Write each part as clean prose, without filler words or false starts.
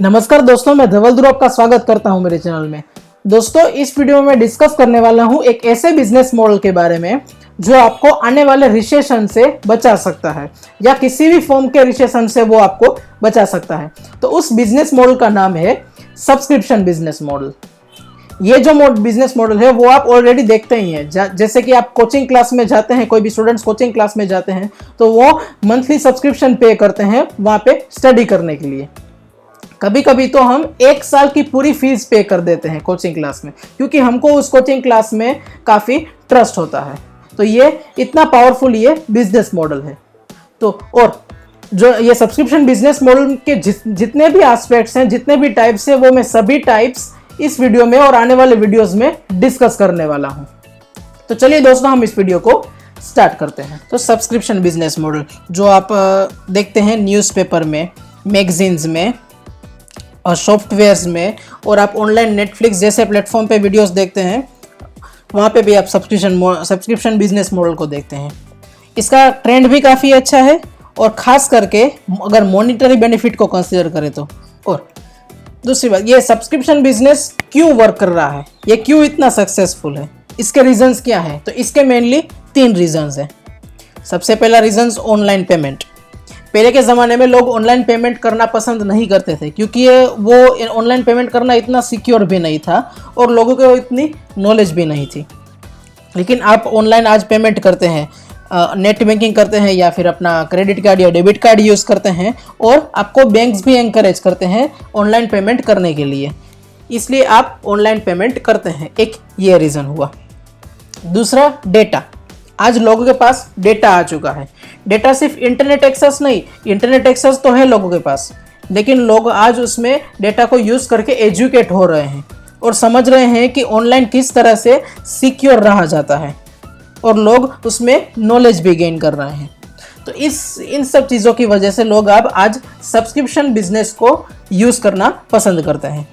नमस्कार दोस्तों, मैं धवल ध्रुव आपका स्वागत करता हूं मेरे चैनल में। दोस्तों, इस वीडियो में डिस्कस करने वाला हूं एक ऐसे बिजनेस मॉडल के बारे में जो आपको आने वाले रिसेशन से बचा सकता है या किसी भी फॉर्म के रिसेशन से वो आपको बचा सकता है। तो उस बिजनेस मॉडल का नाम है सब्सक्रिप्शन बिजनेस मॉडल। ये जो बिजनेस मॉडल है वो आप ऑलरेडी देखते ही हैं। जैसे कि आप कोचिंग क्लास में जाते हैं, कोई भी स्टूडेंट्स कोचिंग क्लास में जाते हैं तो वो मंथली सब्सक्रिप्शन पे करते हैं वहां पे स्टडी करने के लिए। कभी कभी तो हम 1 साल की पूरी फीस पे कर देते हैं कोचिंग क्लास में, क्योंकि हमको उस कोचिंग क्लास में काफ़ी ट्रस्ट होता है। तो ये इतना पावरफुल ये बिजनेस मॉडल है। तो और जो ये सब्सक्रिप्शन बिजनेस मॉडल के जितने भी एस्पेक्ट्स हैं, जितने भी टाइप्स हैं, वो मैं सभी टाइप्स इस वीडियो में और आने वाले वीडियोस में डिस्कस करने वाला हूं। तो चलिए दोस्तों, हम इस वीडियो को स्टार्ट करते हैं। तो सब्सक्रिप्शन बिजनेस मॉडल जो आप देखते हैं न्यूज़पेपर में, मैगजीन्स में और सॉफ्टवेयर्स में, और आप ऑनलाइन नेटफ्लिक्स जैसे प्लेटफॉर्म पे वीडियोस देखते हैं, वहाँ पे भी आप सब्सक्रिप्शन बिजनेस मॉडल को देखते हैं। इसका ट्रेंड भी काफ़ी अच्छा है, और ख़ास करके अगर मॉनिटरी बेनिफिट को कंसीडर करें तो। और दूसरी बात, ये सब्सक्रिप्शन बिजनेस क्यों वर्क कर रहा है, ये क्यों इतना सक्सेसफुल है, इसके रीजंस क्या है? तो इसके मेनली 3 रीजंस हैं। सबसे पहला रीजंस ऑनलाइन पेमेंट। पहले के ज़माने में लोग ऑनलाइन पेमेंट करना पसंद नहीं करते थे, क्योंकि वो ऑनलाइन पेमेंट करना इतना सिक्योर भी नहीं था और लोगों को इतनी नॉलेज भी नहीं थी। लेकिन आप ऑनलाइन आज पेमेंट करते हैं, नेट बैंकिंग करते हैं या फिर अपना क्रेडिट कार्ड या डेबिट कार्ड यूज़ करते हैं, और आपको बैंक्स भी एनकरेज करते हैं ऑनलाइन पेमेंट करने के लिए, इसलिए आप ऑनलाइन पेमेंट करते हैं। एक ये रीज़न हुआ। दूसरा, डेटा। आज लोगों के पास डेटा आ चुका है। डेटा सिर्फ इंटरनेट एक्सेस नहीं, इंटरनेट एक्सेस तो है लोगों के पास, लेकिन लोग आज उसमें डेटा को यूज़ करके एजुकेट हो रहे हैं और समझ रहे हैं कि ऑनलाइन किस तरह से सिक्योर रहा जाता है, और लोग उसमें नॉलेज भी गेन कर रहे हैं। तो इन सब चीज़ों की वजह से लोग अब आज सब्सक्रिप्शन बिजनेस को यूज़ करना पसंद करते हैं।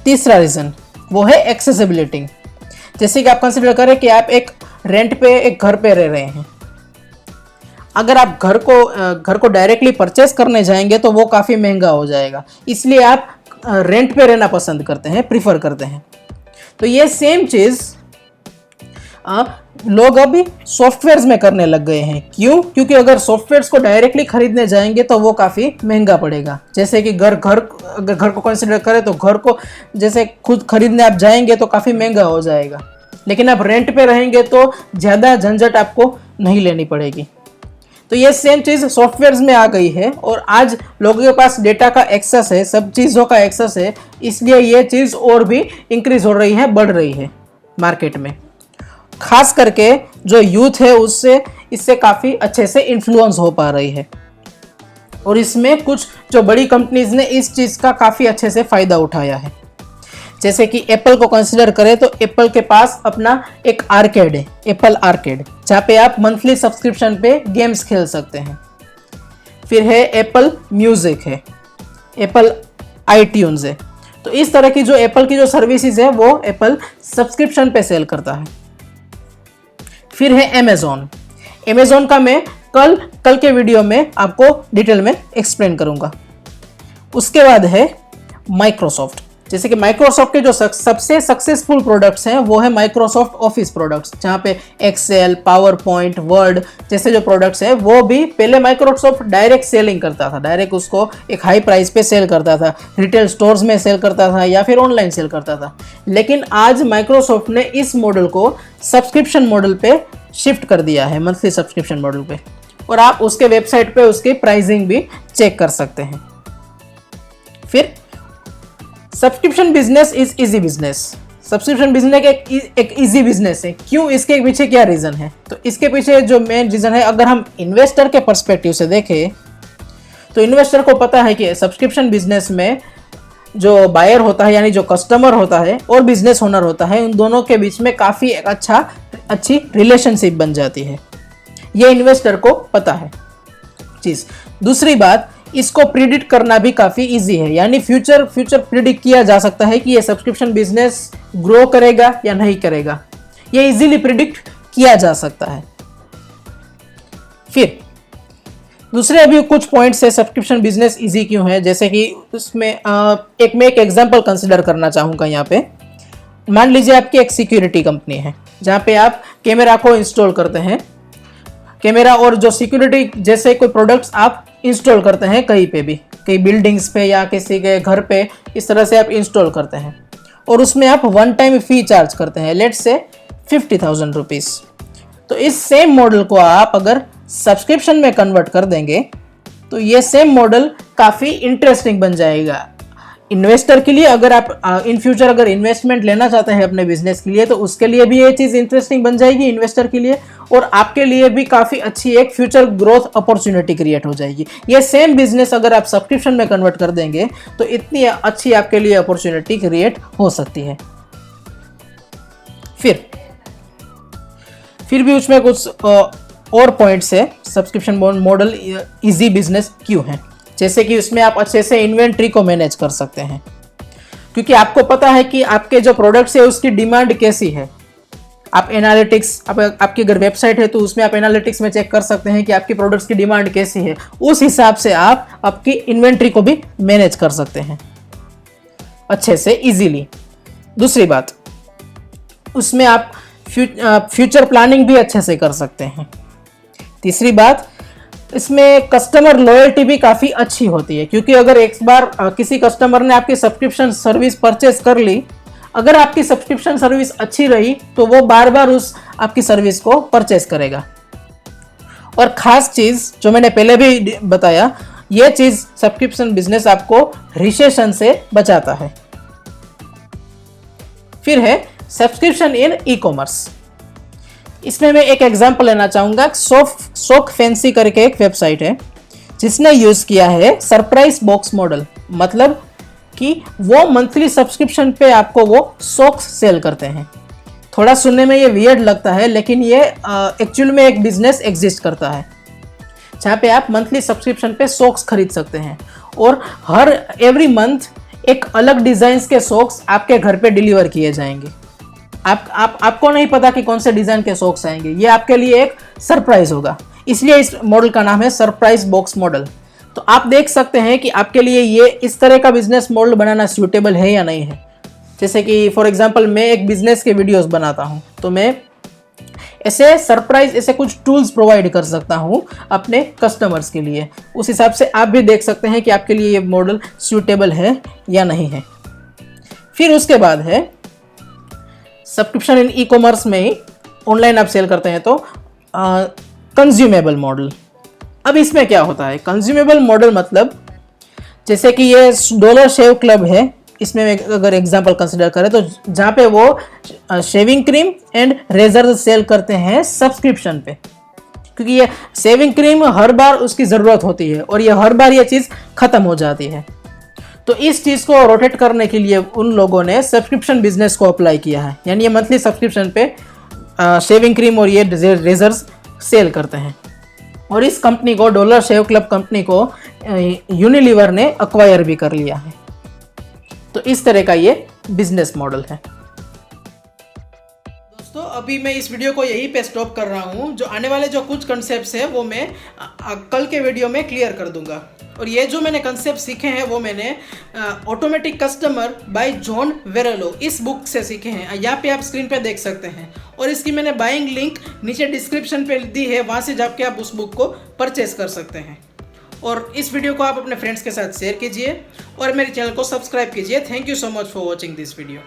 तीसरा रीज़न वो है एक्सेसिबिलिटी। जैसे कि आप कंसिडर करें कि आप एक रेंट पे एक घर पे रह रहे हैं। अगर आप घर को डायरेक्टली परचेस करने जाएंगे तो वो काफ़ी महंगा हो जाएगा, इसलिए आप रेंट पे रहना पसंद करते हैं, प्रीफर करते हैं। तो ये सेम चीज़ लोग अभी सॉफ्टवेयर्स में करने लग गए हैं। क्यों? क्योंकि अगर सॉफ्टवेयर्स को डायरेक्टली खरीदने जाएंगे तो वो काफ़ी महंगा पड़ेगा। जैसे कि अगर घर को कंसिडर करें तो घर को जैसे खुद खरीदने आप जाएंगे तो काफ़ी महंगा हो जाएगा, लेकिन आप रेंट पे रहेंगे तो ज़्यादा झंझट आपको नहीं लेनी पड़ेगी। तो ये सेम चीज़ सॉफ्टवेयर्स में आ गई है, और आज लोगों के पास डेटा का एक्सेस है, सब चीज़ों का एक्सेस है, इसलिए ये चीज़ और भी इंक्रीज हो रही है, बढ़ रही है मार्केट में। खास करके जो यूथ है इससे काफ़ी अच्छे से इन्फ्लुएंस हो पा रही है, और इसमें कुछ जो बड़ी कंपनीज ने इस चीज़ का काफ़ी अच्छे से फ़ायदा उठाया है। जैसे कि एप्पल को कंसिडर करें तो एप्पल के पास अपना एक आर्केड है, एप्पल आर्केड, जहाँ पे आप मंथली सब्सक्रिप्शन पे गेम्स खेल सकते हैं। फिर है एप्पल म्यूजिक है, एप्पल आईट्यून्स है। तो इस तरह की जो एप्पल की जो सर्विसेज है वो एप्पल सब्सक्रिप्शन पे सेल करता है। फिर है अमेज़ॉन का मैं कल के वीडियो में आपको डिटेल में एक्सप्लेन करूंगा। उसके बाद है माइक्रोसॉफ्ट। जैसे कि माइक्रोसॉफ्ट के जो सबसे सक्सेसफुल प्रोडक्ट्स हैं वो है माइक्रोसॉफ्ट ऑफिस प्रोडक्ट्स, जहाँ पे एक्सेल, पावर पॉइंट, वर्ड जैसे जो प्रोडक्ट्स हैं वो भी पहले माइक्रोसॉफ्ट डायरेक्ट सेलिंग करता था, डायरेक्ट उसको एक हाई प्राइस पे सेल करता था, रिटेल स्टोर्स में सेल करता था या फिर ऑनलाइन सेल करता था। लेकिन आज माइक्रोसॉफ्ट ने इस मॉडल को सब्सक्रिप्शन मॉडल पे शिफ्ट कर दिया है, मंथली सब्सक्रिप्शन मॉडल पे, और आप उसके वेबसाइट पे उसकी प्राइसिंग भी चेक कर सकते हैं। फिर subscription business is easy business. Subscription business एक इजी बिजनेस है। क्यों? इसके पीछे क्या रीज़न है? तो इसके पीछे जो मेन रीज़न है, अगर हम इन्वेस्टर के पर्सपेक्टिव से देखें तो इन्वेस्टर को पता है कि सब्सक्रिप्शन बिजनेस में जो बायर होता है, यानी जो कस्टमर होता है और बिजनेस ओनर होता है, उन दोनों के बीच में काफ़ी अच्छी रिलेशनशिप बन जाती है। ये इन्वेस्टर को पता है चीज़। दूसरी बात, इसको प्रिडिक्ट करना भी काफ़ी इजी है, यानी फ्यूचर प्रिडिक्ट किया जा सकता है कि ये सब्सक्रिप्शन बिजनेस ग्रो करेगा या नहीं करेगा, ये इजीली प्रिडिक्ट किया जा सकता है। फिर दूसरे अभी कुछ पॉइंट्स है सब्सक्रिप्शन बिजनेस इजी क्यों है, जैसे कि उसमें मैं एक एग्जांपल कंसिडर करना चाहूँगा यहाँ पे। मान लीजिए आपकी एक सिक्योरिटी कंपनी है जहाँ पे आप कैमरा को इंस्टॉल करते हैं, कैमरा और जो सिक्योरिटी जैसे कोई प्रोडक्ट्स आप इंस्टॉल करते हैं कहीं पे भी, कई बिल्डिंग्स पे या किसी के घर पे, इस तरह से आप इंस्टॉल करते हैं और उसमें आप वन टाइम फी चार्ज करते हैं, लेट्स से 50,000 रुपीज़। तो इस सेम मॉडल को आप अगर सब्सक्रिप्शन में कन्वर्ट कर देंगे तो ये सेम मॉडल काफ़ी इंटरेस्टिंग बन जाएगा इन्वेस्टर के लिए। अगर आप इन फ्यूचर अगर इन्वेस्टमेंट लेना चाहते हैं अपने बिजनेस के लिए तो उसके लिए भी ये चीज़ इंटरेस्टिंग बन जाएगी इन्वेस्टर के लिए, और आपके लिए भी काफ़ी अच्छी एक फ्यूचर ग्रोथ अपॉर्चुनिटी क्रिएट हो जाएगी। ये सेम बिजनेस अगर आप सब्सक्रिप्शन में कन्वर्ट कर देंगे तो इतनी अच्छी आपके लिए अपॉर्चुनिटी क्रिएट हो सकती है। फिर भी उसमें कुछ और पॉइंट्स है सब्सक्रिप्शन मॉडल इजी बिजनेस क्यों है, जैसे कि उसमें आप अच्छे से इन्वेंट्री को मैनेज कर सकते हैं, क्योंकि आपको पता है कि आपके जो प्रोडक्ट्स है उसकी डिमांड कैसी है। आप एनालिटिक्स, आपकी अगर वेबसाइट है तो उसमें आप एनालिटिक्स में चेक कर सकते हैं कि आपकी प्रोडक्ट्स की डिमांड कैसी है, उस हिसाब से आप आपकी इन्वेंट्री को भी मैनेज कर सकते हैं अच्छे से इजीली। दूसरी बात, उसमें आप फ्यूचर प्लानिंग भी अच्छे से कर सकते हैं। तीसरी बात, इसमें कस्टमर लॉयल्टी भी काफ़ी अच्छी होती है, क्योंकि अगर एक बार किसी कस्टमर ने आपकी सब्सक्रिप्शन सर्विस परचेज कर ली, अगर आपकी सब्सक्रिप्शन सर्विस अच्छी रही तो वो बार बार उस आपकी सर्विस को परचेज करेगा। और ख़ास चीज़ जो मैंने पहले भी बताया, ये चीज़ सब्सक्रिप्शन बिजनेस आपको रिसेशन से बचाता है। फिर है सब्सक्रिप्शन इन ई कॉमर्स। इसमें मैं एक एग्जांपल लेना चाहूँगा। सोक फैंसी करके एक वेबसाइट है जिसने यूज़ किया है सरप्राइज बॉक्स मॉडल, मतलब कि वो मंथली सब्सक्रिप्शन पे आपको वो सॉक्स सेल करते हैं। थोड़ा सुनने में ये वियर्ड लगता है, लेकिन ये एक्चुअल में एक बिजनेस एग्जिस्ट करता है जहाँ पे आप मंथली सब्सक्रिप्शन पे सॉक्स खरीद सकते हैं और हर एवरी मंथ एक अलग डिज़ाइंस के सॉक्स आपके घर पे डिलीवर किए जाएंगे। आपको नहीं पता कि कौन से डिज़ाइन के सॉक्स आएंगे, ये आपके लिए एक सरप्राइज होगा, इसलिए इस मॉडल का नाम है सरप्राइज बॉक्स मॉडल। तो आप देख सकते हैं कि आपके लिए ये इस तरह का बिजनेस मॉडल बनाना सूटेबल है या नहीं है। जैसे कि फॉर एग्जांपल मैं एक बिजनेस के वीडियोस बनाता हूं तो मैं ऐसे सरप्राइज ऐसे कुछ टूल्स प्रोवाइड कर सकता हूं अपने कस्टमर्स के लिए। उस हिसाब से आप भी देख सकते हैं कि आपके लिए ये मॉडल सूटेबल है या नहीं है। फिर उसके बाद है सब्सक्रिप्शन इन ई कॉमर्स में ही ऑनलाइन आप सेल करते हैं तो कंज्यूमेबल मॉडल। अब इसमें क्या होता है कंज्यूमेबल मॉडल, मतलब जैसे कि ये डॉलर शेव क्लब है, इसमें अगर एग्जांपल कंसिडर करें तो जहाँ पे वो shaving cream and razor sale करते हैं सब्सक्रिप्शन पे, क्योंकि ये शेविंग क्रीम हर बार उसकी ज़रूरत होती है और ये हर बार ये चीज़ ख़त्म हो जाती है। तो इस चीज़ को रोटेट करने के लिए उन लोगों ने सब्सक्रिप्शन बिजनेस को अप्लाई किया है, यानी ये मंथली सब्सक्रिप्शन पे शेविंग क्रीम और ये रेजर्स सेल करते हैं। और इस कंपनी को, डॉलर शेव क्लब कंपनी को यूनिलीवर ने अक्वायर भी कर लिया है। तो इस तरह का ये बिजनेस मॉडल है। दोस्तों अभी मैं इस वीडियो को यहीं पे स्टॉप कर रहा हूँ। जो आने वाले जो कुछ कंसेप्ट्स हैं वो मैं कल के वीडियो में क्लियर कर दूंगा। और ये जो मैंने कंसेप्ट सीखे हैं वो मैंने ऑटोमेटिक कस्टमर बाय जॉन वेरेलो इस बुक से सीखे हैं। यहाँ पे आप स्क्रीन पे देख सकते हैं और इसकी मैंने बाइंग लिंक नीचे डिस्क्रिप्शन पे दी है, वहाँ से जाके आप उस बुक को परचेज कर सकते हैं। और इस वीडियो को आप अपने फ्रेंड्स के साथ शेयर कीजिए और मेरे चैनल को सब्सक्राइब कीजिए। Thank you so much for watching this video.